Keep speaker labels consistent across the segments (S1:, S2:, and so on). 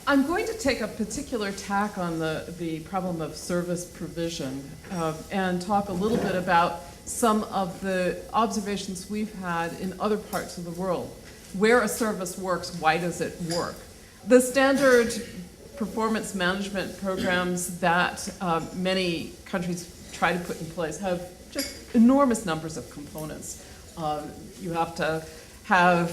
S1: I'm going to take a particular tack on the problem of service provision and talk a little bit about some of the observations we've had in other parts of the world. Where a service works, why does it work? The standard performance management programs that many countries try to put in place have just enormous numbers of components. You have to have,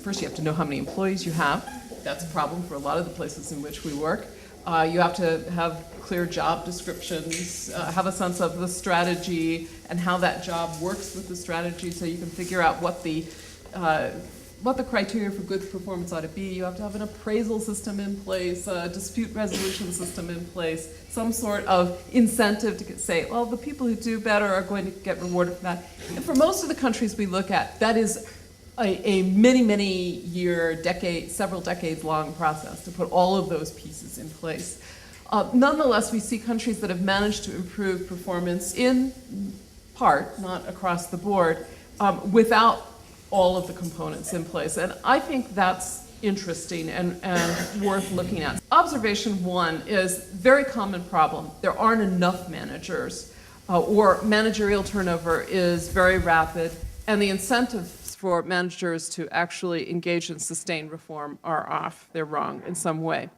S1: first you have to know how many employees you have. That's a problem for a lot of the places in which we work. You have to have clear job descriptions, have a sense of the strategy and how that job works with the strategy so you can figure out what the criteria for good performance ought to be. You have to have an appraisal system in place, a dispute resolution system in place, some sort of incentive to say, well, the people who do better are going to get rewarded for that. And for most of the countries we look at, that is a many year, several decades long process to put all of those pieces in place. Nonetheless, we see countries that have managed to improve performance in part, not across the board, without all of the components in place. And I think that's interesting and worth looking at. Observation one is very common problem. There aren't enough managers, or managerial turnover is very rapid, and the incentives for managers to actually engage in sustained reform are off. They're wrong in some way.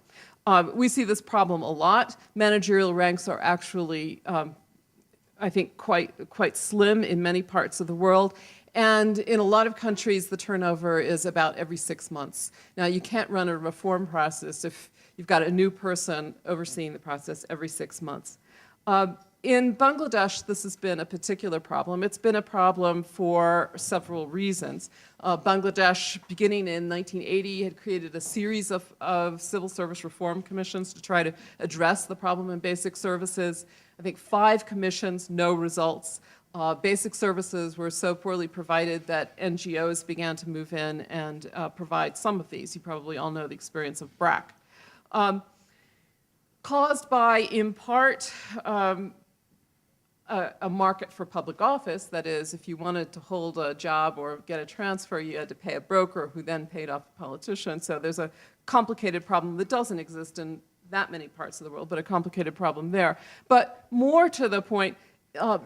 S1: We see this problem a lot. Managerial ranks are actually, I think, quite slim in many parts of the world. And in a lot of countries, the turnover is about every 6 months. Now, you can't run a reform process if you've got a new person overseeing the process every 6 months. In Bangladesh, this has been a particular problem. It's been a problem for several reasons. Bangladesh, beginning in 1980, had created a series of civil service reform commissions to try to address the problem in basic services. I think 5 commissions, no results. Basic services were so poorly provided that NGOs began to move in and provide some of these. You probably all know the experience of BRAC. Caused by, in part, a market for public office. That is, if you wanted to hold a job or get a transfer, you had to pay a broker who then paid off a politician. So there's a complicated problem that doesn't exist in that many parts of the world, but a complicated problem there. But more to the point,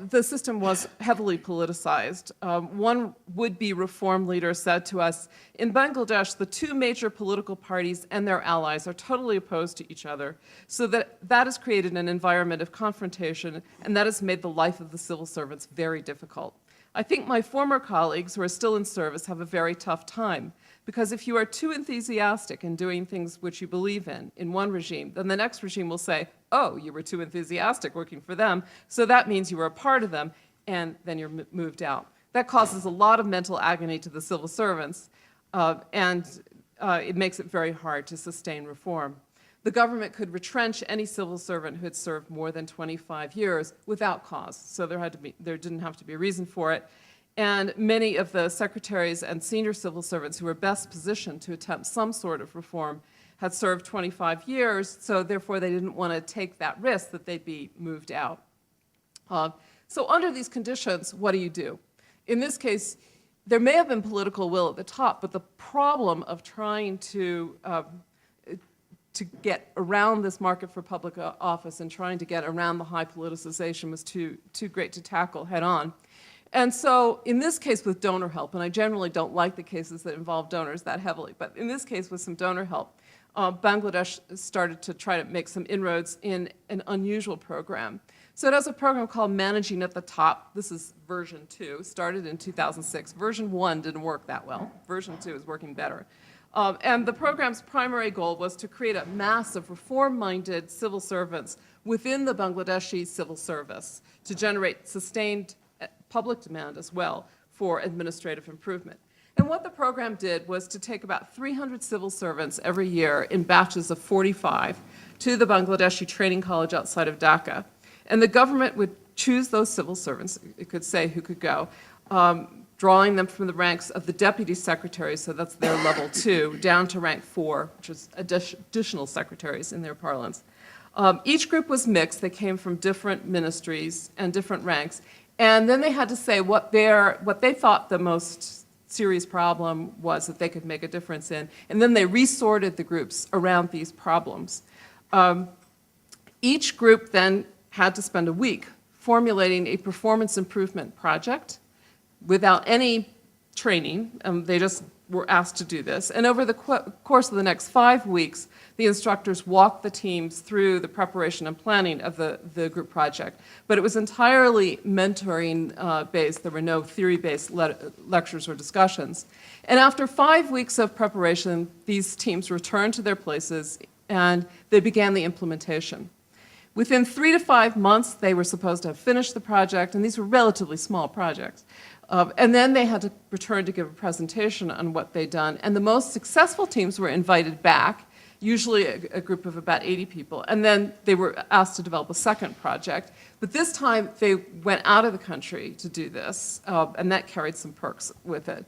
S1: the system was heavily politicized. One would-be reform leader said to us, in Bangladesh, the 2 major political parties and their allies are totally opposed to each other, so that has created an environment of confrontation, and that has made the life of the civil servants very difficult. I think my former colleagues who are still in service have a very tough time, because if you are too enthusiastic in doing things which you believe in one regime, then the next regime will say, oh, you were too enthusiastic working for them, so that means you were a part of them, and then you're moved out. That causes a lot of mental agony to the civil servants, and it makes it very hard to sustain reform. The government could retrench any civil servant who had served more than 25 years without cause, so there didn't have to be a reason for it. And many of the secretaries and senior civil servants who were best positioned to attempt some sort of reform had served 25 years, so therefore they didn't want to take that risk that they'd be moved out. So under these conditions, what do? In this case, there may have been political will at the top, but the problem of trying to get around this market for public office and trying to get around the high politicization was too great to tackle head on. And so in this case with donor help, and I generally don't like the cases that involve donors that heavily, but in this case with some donor help, Bangladesh started to try to make some inroads in an unusual program. So it has a program called Managing at the Top. This is version 2, started in 2006. Version 1 didn't work that well. Version 2 is working better. And the program's primary goal was to create a mass of reform-minded civil servants within the Bangladeshi civil service to generate sustained public demand as well for administrative improvement. And what the program did was to take about 300 civil servants every year in batches of 45 to the Bangladeshi Training College outside of Dhaka. And the government would choose those civil servants, it could say who could go, drawing them from the ranks of the deputy secretaries, so that's their level 2, down to rank 4, which is additional secretaries in their parlance. Each group was mixed. They came from different ministries and different ranks. And then they had to say what they thought the most serious problem was that they could make a difference in. And then they resorted the groups around these problems. Each group then had to spend a week formulating a performance improvement project without any training. They just were asked to do this. And over the course of the next 5 weeks, the instructors walked the teams through the preparation and planning of the group project. But it was entirely mentoring based. There were no theory-based lectures or discussions. And after 5 weeks of preparation, these teams returned to their places and they began the implementation. Within 3 to 5 months, they were supposed to have finished the project, and these were relatively small projects. And then they had to return to give a presentation on what they'd done. And the most successful teams were invited back, usually a group of about 80 people. And then they were asked to develop a second project. But this time, they went out of the country to do this, and that carried some perks with it.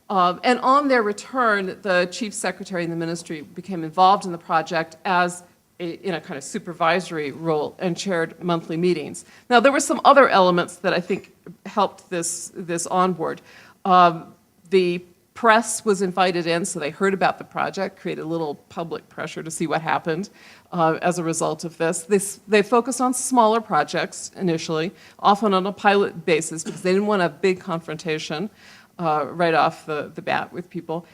S1: And on their return, the chief secretary in the ministry became involved in the project as in a kind of supervisory role and chaired monthly meetings. Now, there were some other elements that I think helped this onboard. The press was invited in, so they heard about the project, created a little public pressure to see what happened as a result of this. They focused on smaller projects initially, often on a pilot basis, because they didn't want a big confrontation right off the bat with people.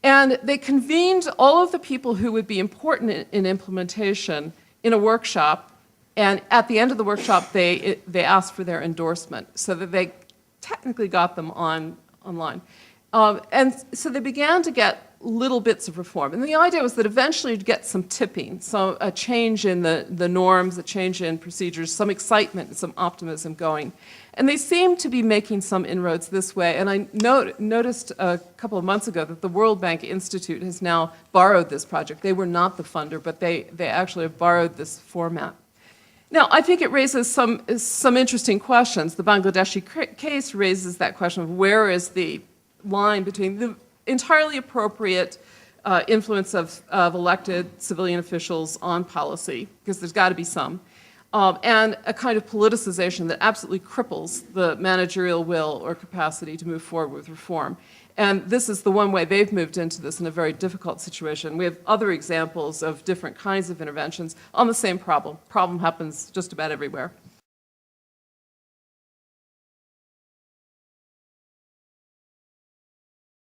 S1: And they convened all of the people who would be important in implementation in a workshop, and at the end of the workshop, they asked for their endorsement so that they technically got them online. And so they began to get little bits of reform. And the idea was that eventually you'd get some tipping, so a change in the norms, a change in procedures, some excitement, some optimism going. And they seem to be making some inroads this way. And I noticed a couple of months ago that the World Bank Institute has now borrowed this project. They were not the funder, but they actually have borrowed this format. Now, I think it raises some interesting questions. The Bangladeshi case raises that question of where is the line between the entirely appropriate influence of elected civilian officials on policy, because there's got to be some, and a kind of politicization that absolutely cripples the managerial will or capacity to move forward with reform. And this is the one way they've moved into this in a very difficult situation. We have other examples of different kinds of interventions on the same problem. Problem happens just about everywhere.